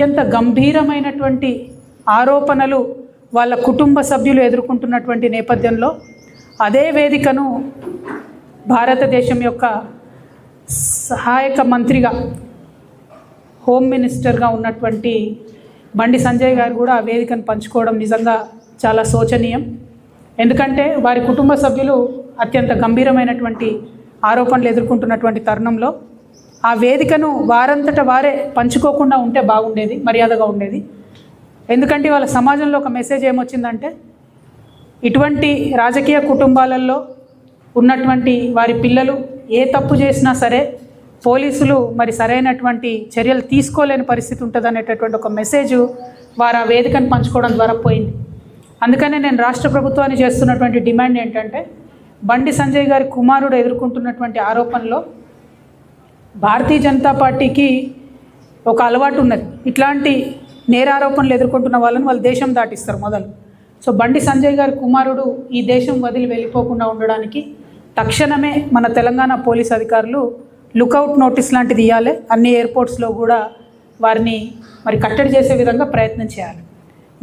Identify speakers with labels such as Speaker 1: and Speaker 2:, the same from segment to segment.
Speaker 1: అత్యంత గంభీరమైనటువంటి ఆరోపణలు వాళ్ళ కుటుంబ సభ్యులు ఎదుర్కొంటున్నటువంటి నేపథ్యంలో అదే వేదికను భారతదేశం యొక్క సహాయక మంత్రిగా హోమ్ మినిస్టర్గా ఉన్నటువంటి బండి సంజయ్ గారు కూడా ఆ వేదికను పంచుకోవడం నిజంగా చాలా శోచనీయం. ఎందుకంటే వారి కుటుంబ సభ్యులు అత్యంత గంభీరమైనటువంటి ఆరోపణలు ఎదుర్కొంటున్నటువంటి తరుణంలో ఆ వేదికను వారంతట వారే పంచుకోకుండా ఉంటే బాగుండేది, మర్యాదగా ఉండేది. ఎందుకంటే వాళ్ళ సమాజంలో ఒక మెసేజ్ ఏమొచ్చిందంటే, ఇటువంటి రాజకీయ కుటుంబాలలో ఉన్నటువంటి వారి పిల్లలు ఏ తప్పు చేసినా సరే పోలీసులు మరి సరైనటువంటి చర్యలు తీసుకోలేని పరిస్థితి ఉంటుంది అనేటటువంటి ఒక మెసేజ్ వారు ఆ వేదికను పంచుకోవడం ద్వారా పోయింది. అందుకనే నేను రాష్ట్ర ప్రభుత్వాన్ని చేస్తున్నటువంటి డిమాండ్ ఏంటంటే, బండి సంజయ్ గారి కుమారుడు ఎదుర్కొంటున్నటువంటి ఆరోపణలో భారతీయ జనతా పార్టీకి ఒక అలవాటు ఉన్నది. ఇట్లాంటి నేరారోపణలు ఎదుర్కొంటున్న వాళ్ళని వాళ్ళు దేశం దాటిస్తారు మొదలు. సో బండి సంజయ్ గారి కుమారుడు ఈ దేశం వదిలి వెళ్ళిపోకుండా ఉండడానికి తక్షణమే మన తెలంగాణ పోలీస్ అధికారులు లుకౌట్ నోటీస్ లాంటిది ఇవ్వాలి. అన్ని ఎయిర్పోర్ట్స్లో కూడా వారిని మరి కట్టడి చేసే విధంగా ప్రయత్నం చేయాలి.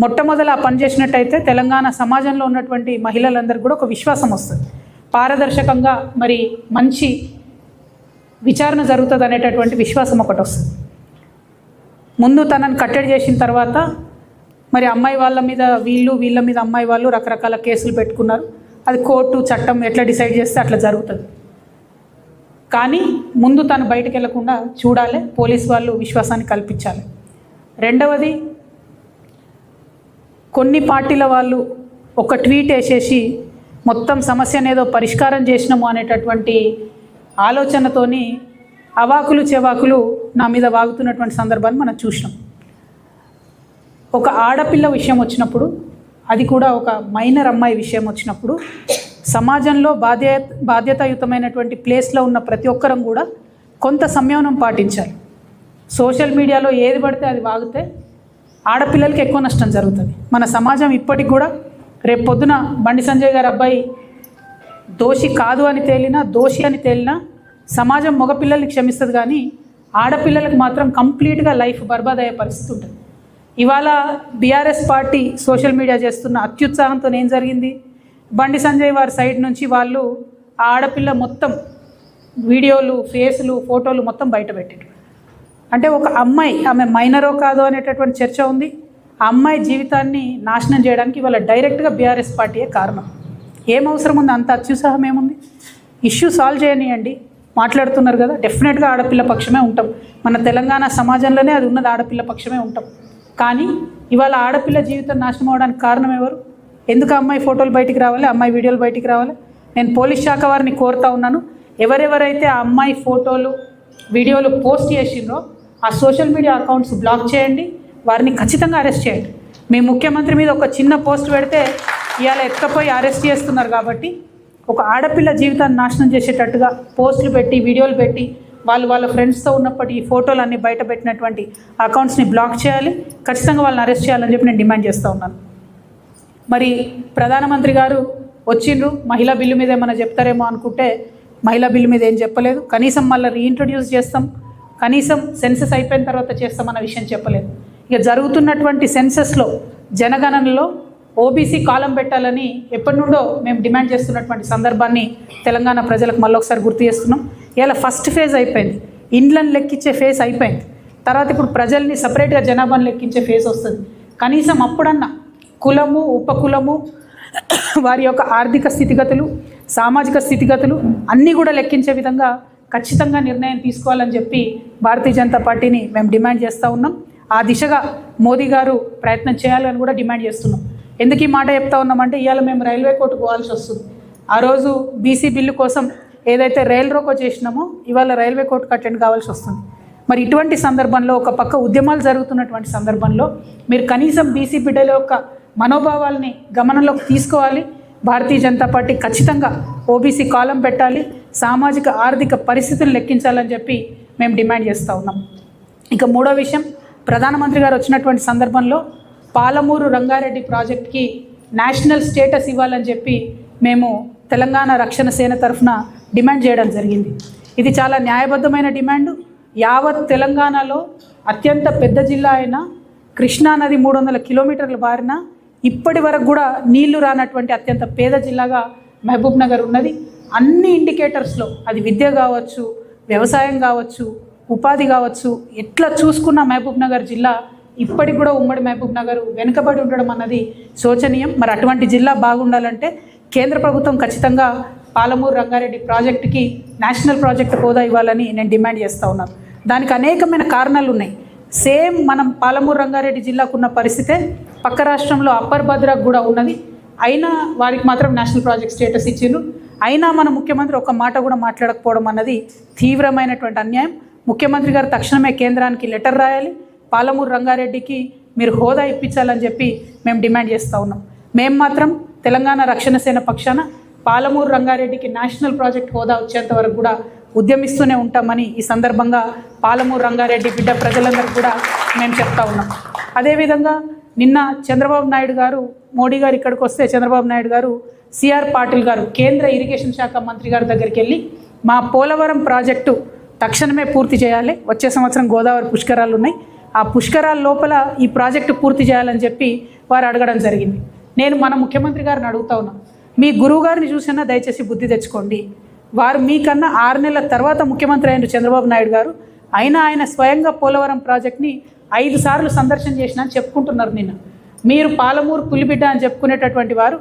Speaker 1: మొట్టమొదలు ఆ పని చేసినట్టయితే తెలంగాణ సమాజంలో ఉన్నటువంటి మహిళలందరికీ కూడా ఒక విశ్వాసం వస్తుంది. పారదర్శకంగా మరి మంచి విచారణ జరుగుతుంది అనేటటువంటి విశ్వాసం ఒకటి వస్తుంది. ముందు తనని కట్టడి చేసిన తర్వాత మరి అమ్మాయి వాళ్ళ మీద వీళ్ళ మీద అమ్మాయి వాళ్ళు రకరకాల కేసులు పెట్టుకున్నారు. అది కోర్టు చట్టం ఎట్లా డిసైడ్ చేస్తే అట్లా జరుగుతుంది. కానీ ముందు తను బయటకు వెళ్లకుండా చూడాలి, పోలీస్ వాళ్ళు విశ్వాసాన్ని కల్పించాలి. రెండవది, కొన్ని పార్టీల వాళ్ళు ఒక ట్వీట్ వేసేసి మొత్తం సమస్యను ఏదో పరిష్కారం చేసినాము అనేటటువంటి ఆలోచనతోని అవాకులు చెవాకులు నా మీద వాగుతున్నటువంటి సందర్భాన్ని మనం చూసినాం. ఒక ఆడపిల్ల విషయం వచ్చినప్పుడు, అది కూడా ఒక మైనర్ అమ్మాయి విషయం వచ్చినప్పుడు సమాజంలో బాధ్యతాయుతమైనటువంటి ప్లేస్లో ఉన్న ప్రతి ఒక్కరం కూడా కొంత సంయమనం పాటించాలి. సోషల్ మీడియాలో ఏది పడితే అది వాగితే ఆడపిల్లలకి ఎక్కువ నష్టం జరుగుతుంది. మన సమాజం ఇప్పటికి కూడా రేపు పొద్దున బండి సంజయ్ గారి అబ్బాయి దోషి కాదు అని తేలినా, దోషి అని తేలినా సమాజం మగపిల్లల్ని క్షమిస్తుంది, కానీ ఆడపిల్లలకు మాత్రం కంప్లీట్గా లైఫ్ బర్బాద్ అయ్యే పరిస్థితి ఉంటుంది. ఇవాళ బీఆర్ఎస్ పార్టీ సోషల్ మీడియా చేస్తున్న అత్యుత్సాహంతో ఏం జరిగింది, బండి సంజయ్ వారి సైడ్ నుంచి వాళ్ళు ఆ ఆడపిల్ల మొత్తం వీడియోలు, ఫేసులు, ఫోటోలు మొత్తం బయట పెట్టారు. అంటే ఒక అమ్మాయి, ఆమె మైనరో కాదో అనేటటువంటి చర్చ ఉంది. ఆ అమ్మాయి జీవితాన్ని నాశనం చేయడానికి ఇవాళ డైరెక్ట్గా బీఆర్ఎస్ పార్టీయే కారణం. ఏం అవసరం ఉంది, అంత అత్యుత్సాహం ఏముంది? ఇష్యూ సాల్వ్ చేయనియండి. మాట్లాడుతున్నారు కదా, డెఫినెట్గా ఆడపిల్ల పక్షమే ఉంటాం. మన తెలంగాణ సమాజంలోనే అది ఉన్నది, ఆడపిల్ల పక్షమే ఉంటాం. కానీ ఇవాళ ఆడపిల్ల జీవితం నాశనం అవడానికి కారణం ఎవరు? ఎందుకు అమ్మాయి ఫోటోలు బయటికి రావాలి, అమ్మాయి వీడియోలు బయటికి రావాలి? నేను పోలీస్ శాఖ వారిని కోరుతా ఉన్నాను, ఎవరెవరైతే ఆ అమ్మాయి ఫోటోలు వీడియోలు పోస్ట్ చేసిండ్రో ఆ సోషల్ మీడియా అకౌంట్స్ బ్లాక్ చేయండి, వారిని ఖచ్చితంగా అరెస్ట్ చేయండి. మీ ముఖ్యమంత్రి మీద ఒక చిన్న పోస్ట్ పెడితే ఇవాళ ఎత్తుకపోయి అరెస్ట్ చేస్తున్నారు. కాబట్టి ఒక ఆడపిల్ల జీవితాన్ని నాశనం చేసేటట్టుగా పోస్టులు పెట్టి, వీడియోలు పెట్టి, వాళ్ళ ఫ్రెండ్స్తో ఉన్నప్పటి ఈ ఫోటోలు అన్నీ బయట పెట్టినటువంటి అకౌంట్స్ని బ్లాక్ చేయాలి, ఖచ్చితంగా వాళ్ళని అరెస్ట్ చేయాలని చెప్పి నేను డిమాండ్ చేస్తూ ఉన్నాను. మరి ప్రధానమంత్రి గారు వచ్చిండ్రు, మహిళా బిల్లు మీద ఏమైనా చెప్తారేమో అనుకుంటే మహిళా బిల్లు మీద ఏం చెప్పలేదు. కనీసం మళ్ళీ రీఇంట్రొడ్యూస్ చేస్తాం, కనీసం సెన్సెస్ అయిపోయిన తర్వాత చేస్తామన్న విషయం చెప్పలేదు. ఇక జరుగుతున్నటువంటి సెన్సెస్లో, జనగణనలో ఓబీసీ కాలం పెట్టాలని ఎప్పటి నుండో మేము డిమాండ్ చేస్తున్నటువంటి సందర్భాన్ని తెలంగాణ ప్రజలకు మళ్ళొకసారి గుర్తు చేస్తున్నాం. ఇలా ఫస్ట్ ఫేజ్ అయిపోయింది, ఇండ్లను లెక్కించే ఫేజ్ అయిపోయింది. తర్వాత ఇప్పుడు ప్రజల్ని సపరేట్గా జనాభాను లెక్కించే ఫేజ్ వస్తుంది. కనీసం అప్పుడన్నా కులము, ఉపకులము, వారి యొక్క ఆర్థిక స్థితిగతులు, సామాజిక స్థితిగతులు అన్నీ కూడా లెక్కించే విధంగా ఖచ్చితంగా నిర్ణయం తీసుకోవాలని చెప్పి భారతీయ జనతా పార్టీని మేము డిమాండ్ చేస్తూ ఉన్నాం. ఆ దిశగా మోదీ గారు ప్రయత్నం చేయాలని కూడా డిమాండ్ చేస్తున్నాం. ఎందుకు ఈ మాట చెప్తా ఉన్నామంటే, ఇవాళ మేము రైల్వే కోర్టుకు పోవాల్సి వస్తుంది. ఆ రోజు బీసీ బిల్లు కోసం ఏదైతే రైల్ రోకో చేసినామో ఇవాళ రైల్వే కోర్టుకు అటెండ్ కావాల్సి వస్తుంది. మరి ఇటువంటి సందర్భంలో, ఒక పక్క ఉద్యమాలు జరుగుతున్నటువంటి సందర్భంలో మీరు కనీసం బీసీ బిడ్డల యొక్క మనోభావాల్ని గమనంలోకి తీసుకోవాలి. భారతీయ జనతా పార్టీ ఖచ్చితంగా ఓబీసీ కాలం పెట్టాలి, సామాజిక ఆర్థిక పరిస్థితులను లెక్కించాలని చెప్పి మేము డిమాండ్ చేస్తూ ఉన్నాం. ఇక మూడో విషయం, ప్రధానమంత్రి గారు వచ్చినటువంటి సందర్భంలో పాలమూరు రంగారెడ్డి ప్రాజెక్ట్కి నేషనల్ స్టేటస్ ఇవ్వాలని చెప్పి మేము తెలంగాణ రక్షణ సేన తరఫున డిమాండ్ చేయడం జరిగింది. ఇది చాలా న్యాయబద్ధమైన డిమాండ్. యావత్ తెలంగాణలో అత్యంత పెద్ద జిల్లా అయిన కృష్ణానది 300 కిలోమీటర్ల బారిన ఇప్పటి వరకు కూడా నీళ్లు రానటువంటి అత్యంత పేద జిల్లాగా మహబూబ్ నగర్ ఉన్నది. అన్ని ఇండికేటర్స్లో అది విద్య కావచ్చు, వ్యవసాయం కావచ్చు, ఉపాధి కావచ్చు, ఎట్లా చూసుకున్న మహబూబ్ నగర్ జిల్లా ఇప్పటికి కూడా ఉమ్మడి మహబూబ్ నగర్ వెనుకబడి ఉండడం అన్నది శోచనీయం. మరి అటువంటి జిల్లా బాగుండాలంటే కేంద్ర ప్రభుత్వం ఖచ్చితంగా పాలమూరు రంగారెడ్డి ప్రాజెక్టుకి నేషనల్ ప్రాజెక్ట్ హోదా ఇవ్వాలని నేను డిమాండ్ చేస్తూ ఉన్నాను. దానికి అనేకమైన కారణాలు ఉన్నాయి. సేమ్ మనం పాలమూరు రంగారెడ్డి జిల్లాకు ఉన్న పరిస్థితే పక్క రాష్ట్రంలో అప్పర్ భద్రాకు కూడా ఉన్నది. అయినా వారికి మాత్రం నేషనల్ ప్రాజెక్ట్ స్టేటస్ ఇచ్చిండ్రు. అయినా మన ముఖ్యమంత్రి ఒక మాట కూడా మాట్లాడకపోవడం అన్నది తీవ్రమైనటువంటి అన్యాయం. ముఖ్యమంత్రి గారు తక్షణమే కేంద్రానికి లెటర్ రాయాలి, పాలమూరు రంగారెడ్డికి మీరు హోదా ఇప్పించాలని చెప్పి మేము డిమాండ్ చేస్తూ ఉన్నాం. మేము మాత్రం తెలంగాణ రక్షణ సేన పక్షాన పాలమూరు రంగారెడ్డికి నేషనల్ ప్రాజెక్ట్ హోదా వచ్చేంత వరకు కూడా ఉద్యమిస్తూనే ఉంటామని ఈ సందర్భంగా పాలమూరు రంగారెడ్డి బిడ్డ ప్రజలందరికీ కూడా మేము చెప్తా ఉన్నాం. అదేవిధంగా నిన్న చంద్రబాబు నాయుడు గారు, మోడీ గారు ఇక్కడికి వస్తే చంద్రబాబు నాయుడు గారు సిఆర్ పాటిల్ గారు కేంద్ర ఇరిగేషన్ శాఖ మంత్రి గారి దగ్గరికి వెళ్ళి మా పోలవరం ప్రాజెక్టు తక్షణమే పూర్తి చేయాలి, వచ్చే సంవత్సరం గోదావరి పుష్కరాలు ఉన్నాయి, ఆ పుష్కరాల లోపల ఈ ప్రాజెక్టు పూర్తి చేయాలని చెప్పి వారు అడగడం జరిగింది. నేను మన ముఖ్యమంత్రి గారిని అడుగుతా ఉన్నాను, మీ గురువు గారిని చూసినా దయచేసి బుద్ధి తెచ్చుకోండి. వారు మీకన్నా 6 నెలల తర్వాత ముఖ్యమంత్రి అయిన చంద్రబాబు నాయుడు గారు, అయినా ఆయన స్వయంగా పోలవరం ప్రాజెక్ట్ని 5 సార్లు సందర్శన చేసినా అని చెప్పుకుంటున్నారు. నిన్న మీరు పాలమూరు పులిబిడ్డ అని చెప్పుకునేటటువంటి వారు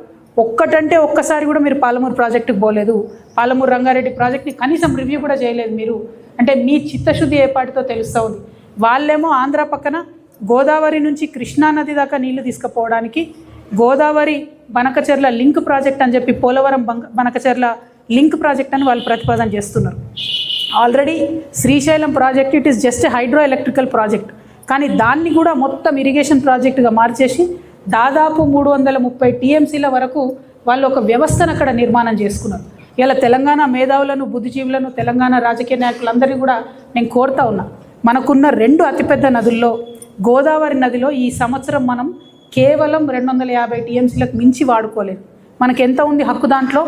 Speaker 1: ఒక్కసారి కూడా మీరు పాలమూరు ప్రాజెక్టుకు పోలేదు, పాలమూరు రంగారెడ్డి ప్రాజెక్ట్ని కనీసం రివ్యూ కూడా చేయలేదు మీరు. అంటే మీ చిత్తశుద్ధి ఏపాటితో తెలుస్తూ ఉంది. వాళ్ళేమో ఆంధ్ర పక్కన గోదావరి నుంచి కృష్ణానది దాకా నీళ్లు తీసుకుపోవడానికి గోదావరి బనకచెర్ల లింక్ ప్రాజెక్ట్ అని చెప్పి పోలవరం బనకచెర్ల లింక్ ప్రాజెక్ట్ అని వాళ్ళు ప్రతిపాదన చేస్తున్నారు. Already Srisailam project it is just hydro electrical project, కానీ దాన్ని కూడా మొత్తం ఇరిగేషన్ ప్రాజెక్టుగా మార్చేసి దాదాపు 330 టీఎంసీల వరకు వాళ్ళు ఒక వ్యవస్థను అక్కడ నిర్మాణం చేసుకున్నారు. ఇలా తెలంగాణ మేధావులను, బుద్ధిజీవులను, తెలంగాణ రాజకీయ నాయకులందరినీ కూడా నేను కోరుతా ఉన్నా, మనకున్న 2 అతిపెద్ద నదుల్లో గోదావరి నదిలో ఈ సంవత్సరం మనం కేవలం 250 టీఎంసీలకు మించి వాడుకోలేదు. మనకు ఎంత ఉంది హక్కు? దాంట్లో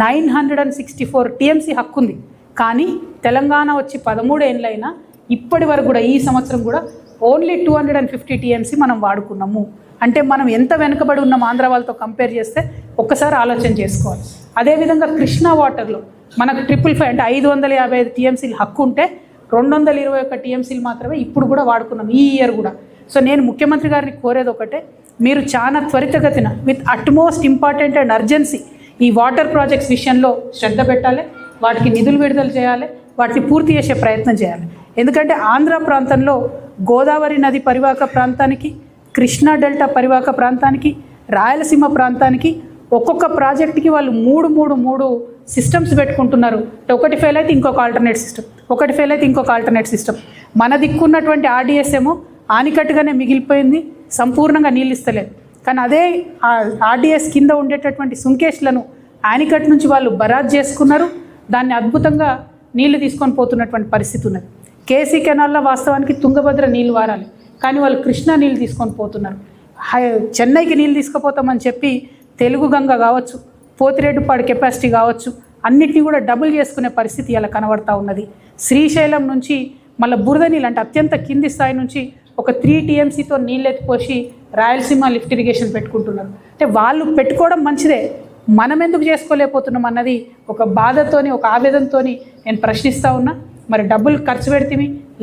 Speaker 1: 964 టీఎంసీ హక్కు ఉంది. కానీ తెలంగాణ వచ్చి 13 ఏళ్ళైనా ఇప్పటి వరకు కూడా ఈ సంవత్సరం కూడా ఓన్లీ 250 టీఎంసీ మనం వాడుకున్నాము. అంటే మనం ఎంత వెనుకబడి ఉన్నాం ఆంధ్ర వాళ్ళతో కంపేర్ చేస్తే ఒక్కసారి ఆలోచన చేసుకోవాలి. అదేవిధంగా కృష్ణా వాటర్లో మనకు 555 అంటే 555 టీఎంసీలు హక్కు ఉంటే 221 టీఎంసీలు మాత్రమే ఇప్పుడు కూడా వాడుకున్నాం, ఈ ఇయర్ కూడా. సో నేను ముఖ్యమంత్రి గారిని కోరేది ఒకటే, మీరు చాలా త్వరితగతిన with utmost important and urgency ఈ వాటర్ ప్రాజెక్ట్స్ విషయంలో శ్రద్ధ పెట్టాలి, వాటికి నిధులు విడుదల చేయాలి, వాటిని పూర్తి చేసే ప్రయత్నం చేయాలి. ఎందుకంటే ఆంధ్ర ప్రాంతంలో గోదావరి నది పరివాహక ప్రాంతానికి, కృష్ణా డెల్టా పరివాహక ప్రాంతానికి, రాయలసీమ ప్రాంతానికి ఒక్కొక్క ప్రాజెక్టుకి వాళ్ళు మూడు సిస్టమ్స్ పెట్టుకుంటున్నారు. ఒకటి ఫెయిల్ అయితే ఇంకొక ఆల్టర్నేట్ సిస్టమ్, ఒకటి ఫెయిల్ అయితే ఇంకొక ఆల్టర్నేట్ సిస్టమ్. మన దిక్కున్నటువంటి ఆర్డీఎస్ ఏమో ఆనికట్టుగానే మిగిలిపోయింది, సంపూర్ణంగా నీళ్ళు ఇస్తలేదు. కానీ అదే ఆర్డీఎస్ కింద ఉండేటటువంటి సుంకేష్లను ఆనికట్ నుంచి వాళ్ళు బరాజ్ చేసుకున్నారు, దాన్ని అద్భుతంగా నీళ్లు తీసుకొని పోతున్నటువంటి పరిస్థితి ఉన్నది. కేసీ కెనాల్లో వాస్తవానికి తుంగభద్ర నీళ్లు వారాలి, కానీ వాళ్ళు కృష్ణా నీళ్ళు తీసుకొని పోతున్నారు. చెన్నైకి నీళ్ళు తీసుకుపోతామని చెప్పి తెలుగు గంగ కావచ్చు, పోతిరెడ్డిపాడు కెపాసిటీ కావచ్చు, అన్నిటినీ కూడా డబుల్ చేసుకునే పరిస్థితి ఇలా కనబడతా ఉన్నది. శ్రీశైలం నుంచి మళ్ళీ బురద నీళ్ళు అంటే అత్యంత కింది స్థాయి నుంచి ఒక 3 టీఎంసీతో నీళ్ళు ఎత్తిపోసి రాయలసీమ లిఫ్ట్ ఇరిగేషన్ పెట్టుకుంటున్నారు. అంటే వాళ్ళు పెట్టుకోవడం మంచిదే, మనం ఎందుకు చేసుకోలేకపోతున్నాం అన్నది ఒక బాధతోని, ఒక ఆవేదనతోని నేను ప్రశ్నిస్తూ ఉన్నా. మరి డబ్బులు ఖర్చు పెడితే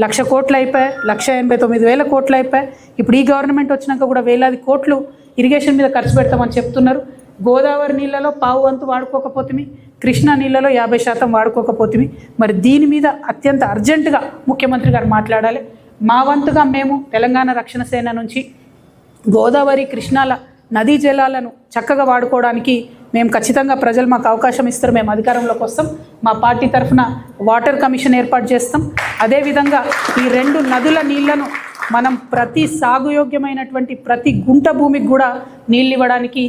Speaker 1: 1,00,000 కోట్లు అయిపోయాయి, 1,89,000 కోట్లు అయిపోయాయి. ఇప్పుడు ఈ గవర్నమెంట్ వచ్చినాక కూడా వేలాది కోట్లు ఇరిగేషన్ మీద ఖర్చు పెడతామని చెప్తున్నారు. గోదావరి నీళ్ళలో పావు వంతు వాడుకోకపోతే, కృష్ణా నీళ్ళలో 50% వాడుకోకపోతే, మరి దీని మీద అత్యంత అర్జెంటుగా ముఖ్యమంత్రి గారు మాట్లాడాలి. మా వంతుగా మేము తెలంగాణ రక్షణ సేన నుంచి గోదావరి, కృష్ణాల నదీ జలాలను చక్కగా వాడుకోవడానికి మేము ఖచ్చితంగా ప్రజలు మాకు అవకాశం ఇస్తారు, మేము అధికారంలోకి వస్తాం. మా పార్టీ తరఫున వాటర్ కమిషన్ ఏర్పాటు చేస్తాం. అదేవిధంగా ఈ 2 నదుల నీళ్లను మనం ప్రతి సాగుయోగ్యమైనటువంటి ప్రతి గుంట భూమికి కూడా నీళ్ళు ఇవ్వడానికి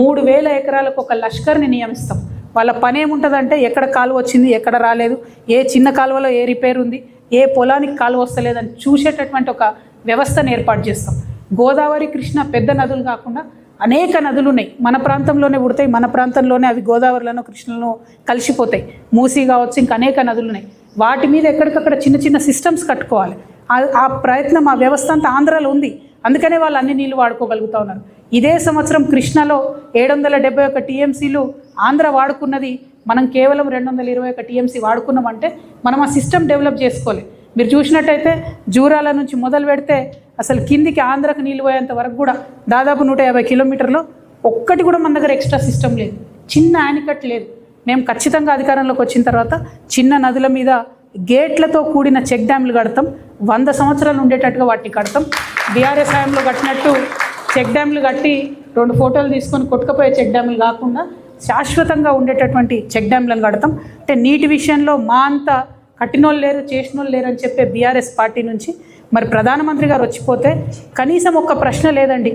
Speaker 1: 3,000 ఎకరాలకు ఒక లష్కర్ని నియమిస్తాం. వాళ్ళ పని ఏముంటుందంటే ఎక్కడ కాలువ వచ్చింది, ఎక్కడ రాలేదు, ఏ చిన్న కాలువలో ఏ రిపేర్ ఉంది, ఏ పొలానికి కాలువ వస్తలేదని చూసేటటువంటి ఒక వ్యవస్థను ఏర్పాటు చేస్తాం. గోదావరి, కృష్ణ పెద్ద నదులు కాకుండా అనేక నదులు ఉన్నాయి, మన ప్రాంతంలోనే పుడతాయి, మన ప్రాంతంలోనే అవి గోదావరిలోనూ కృష్ణలో కలిసిపోతాయి. మూసీ కావచ్చు, ఇంకా అనేక నదులు ఉన్నాయి. వాటి మీద ఎక్కడికక్కడ చిన్న చిన్న సిస్టమ్స్ కట్టుకోవాలి. ఆ ప్రయత్నం ఆ వ్యవస్థ అంతా ఆంధ్రాలో ఉంది, అందుకనే వాళ్ళు అన్ని నీళ్లు వాడుకోగలుగుతూ ఉన్నారు. ఇదే సంవత్సరం కృష్ణలో 771 టీఎంసీలు ఆంధ్ర వాడుకున్నది, మనం కేవలం 221 టీఎంసీ వాడుకున్నామంటే మనం ఆ సిస్టమ్ డెవలప్ చేసుకోవాలి. మీరు చూసినట్టయితే జూరాల నుంచి మొదలు పెడితే అసలు కిందికి ఆంధ్రకు నీళ్ళు పోయేంత వరకు కూడా దాదాపు 150 కిలోమీటర్లో ఒక్కటి కూడా మన దగ్గర ఎక్స్ట్రా సిస్టమ్ లేదు, చిన్న యానికట్ లేదు. మేము ఖచ్చితంగా అధికారంలోకి వచ్చిన తర్వాత చిన్న నదుల మీద గేట్లతో కూడిన చెక్ డ్యామ్లు కడతాం, 100 సంవత్సరాలు ఉండేటట్టుగా వాటిని కడతాం. బీఆర్ఎస్ హయాంలో కట్టినట్టు చెక్ డ్యామ్లు కట్టి 2 ఫోటోలు తీసుకొని కొట్టుకుపోయే చెక్ డ్యామ్లు కాకుండా శాశ్వతంగా ఉండేటటువంటి చెక్ డ్యామ్లను కడతాం. అంటే నీటి విషయంలో మా అంత కట్టినోళ్ళు లేరు, చేసినోళ్ళు లేరు అని చెప్పే బీఆర్ఎస్ పార్టీ నుంచి మరి ప్రధానమంత్రి గారు వచ్చిపోతే కనీసం ఒక్క ప్రశ్న లేదండి,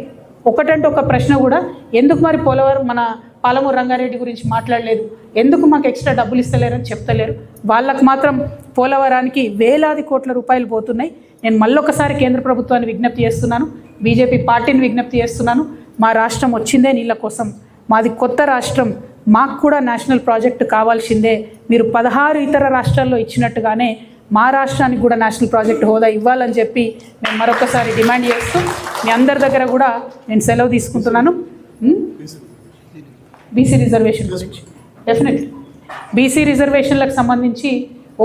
Speaker 1: ఒకటంటే ఒక ప్రశ్న కూడా, ఎందుకు మరి పోలవరం మన పాలమూరు రంగారెడ్డి గురించి మాట్లాడలేదు, ఎందుకు మాకు ఎక్స్ట్రా డబ్బులు ఇస్తలేరని చెప్తలేరు. వాళ్ళకు మాత్రం పోలవరానికి వేలాది కోట్ల రూపాయలు పోతున్నాయి. నేను మళ్ళొకసారి కేంద్ర ప్రభుత్వాన్ని విజ్ఞప్తి చేస్తున్నాను, బీజేపీ పార్టీని విజ్ఞప్తి చేస్తున్నాను. మా రాష్ట్రం వచ్చిందే నీళ్ళ కోసం, మాది కొత్త రాష్ట్రం, మాకు కూడా నేషనల్ ప్రాజెక్టు కావాల్సిందే. మీరు 16 ఇతర రాష్ట్రాల్లో ఇచ్చినట్టుగానే మా రాష్ట్రానికి కూడా నేషనల్ ప్రాజెక్ట్ హోదా ఇవ్వాలని చెప్పి నేను మరొకసారి డిమాండ్ చేస్తూ మీ అందరి దగ్గర కూడా నేను సెలవు తీసుకుంటున్నాను. బీసీ రిజర్వేషన్ గురించి డెఫినెట్లీ బీసీ రిజర్వేషన్లకు సంబంధించి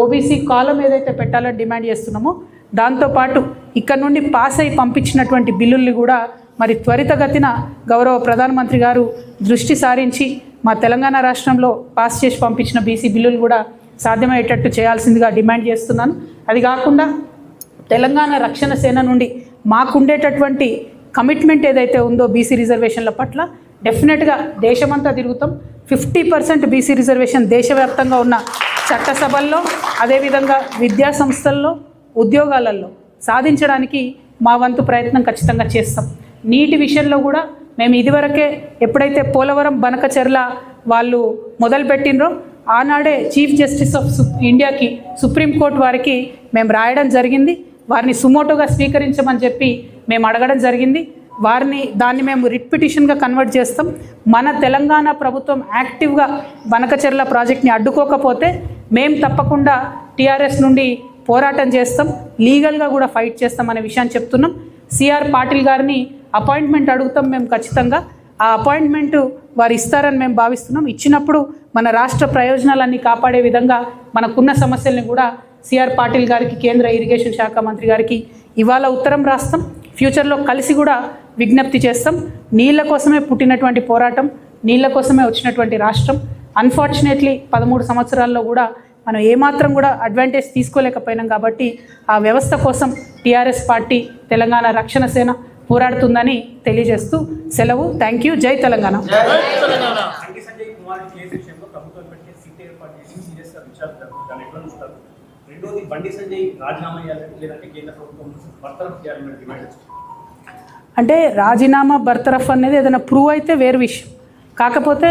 Speaker 1: ఓబీసీ కాలం ఏదైతే పెట్టాలని డిమాండ్ చేస్తున్నామో దాంతోపాటు ఇక్కడ నుండి పాస్ అయి పంపించినటువంటి బిల్లుల్ని కూడా మరి త్వరితగతిన గౌరవ ప్రధానమంత్రి గారు దృష్టి సారించి మా తెలంగాణ రాష్ట్రంలో పాస్ చేసి పంపించిన బీసీ బిల్లులు కూడా సాధ్యమయ్యేటట్టు చేయాల్సిందిగా డిమాండ్ చేస్తున్నాను. అది కాకుండా తెలంగాణ రక్షణ సేన నుండి మాకుండేటటువంటి కమిట్మెంట్ ఏదైతే ఉందో బీసీ రిజర్వేషన్ల పట్ల డెఫినెట్గా దేశమంతా తిరుగుతాం. 50% బీసీ రిజర్వేషన్ దేశవ్యాప్తంగా ఉన్న చట్టసభల్లో, అదేవిధంగా విద్యా సంస్థల్లో, ఉద్యోగాలలో సాధించడానికి మా వంతు ప్రయత్నం ఖచ్చితంగా చేస్తాం. నీటి విషయంలో కూడా మేము ఇదివరకే ఎప్పుడైతే పోలవరం బనకచెర్ల వాళ్ళు మొదలుపెట్టినరో ఆనాడే చీఫ్ జస్టిస్ ఆఫ్ ఇండియాకి, సుప్రీంకోర్టు వారికి మేము రాయడం జరిగింది. వారిని సుమోటోగా స్వీకరించమని చెప్పి మేము అడగడం జరిగింది. దాన్ని మేము రిట్ పిటిషన్గా కన్వర్ట్ చేస్తాం. మన తెలంగాణ ప్రభుత్వం యాక్టివ్గా బనకచెర్ల ప్రాజెక్ట్ని అడ్డుకోకపోతే మేము తప్పకుండా టీఆర్ఎస్ నుండి పోరాటం చేస్తాం, లీగల్గా కూడా ఫైట్ చేస్తాం అనే విషయాన్ని చెప్తున్నాం. సిఆర్ పాటిల్ గారిని అపాయింట్మెంట్ అడుగుతాం మేము ఖచ్చితంగా. ఆ అపాయింట్మెంటు వారు ఇస్తారని మేము భావిస్తున్నాం. ఇచ్చినప్పుడు మన రాష్ట్ర ప్రయోజనాలన్నీ కాపాడే విధంగా మనకున్న సమస్యల్ని కూడా సిఆర్ పాటిల్ గారికి, కేంద్ర ఇరిగేషన్ శాఖ మంత్రి గారికి ఇవాళ ఉత్తరం రాస్తాం. ఫ్యూచర్లో కలిసి కూడా విజ్ఞప్తి చేస్తాం. నీళ్ళ కోసమే పుట్టినటువంటి పోరాటం, నీళ్ళ కోసమే వచ్చినటువంటి రాష్ట్రం. అన్ఫార్చునేట్లీ 13 సంవత్సరాల్లో కూడా మనం ఏమాత్రం కూడా అడ్వాంటేజ్ తీసుకోలేకపోయినాం. కాబట్టి ఆ వ్యవస్థ కోసం టీఆర్ఎస్ పార్టీ, తెలంగాణ రక్షణ సేన పోరాడుతుందని తెలియజేస్తూ సెలవు. Thank you. జై తెలంగాణ. అంటే రాజీనామా బర్తరఫ్ అనేది ఏదైనా ప్రూవ్ అయితే వేరు విషయం, కాకపోతే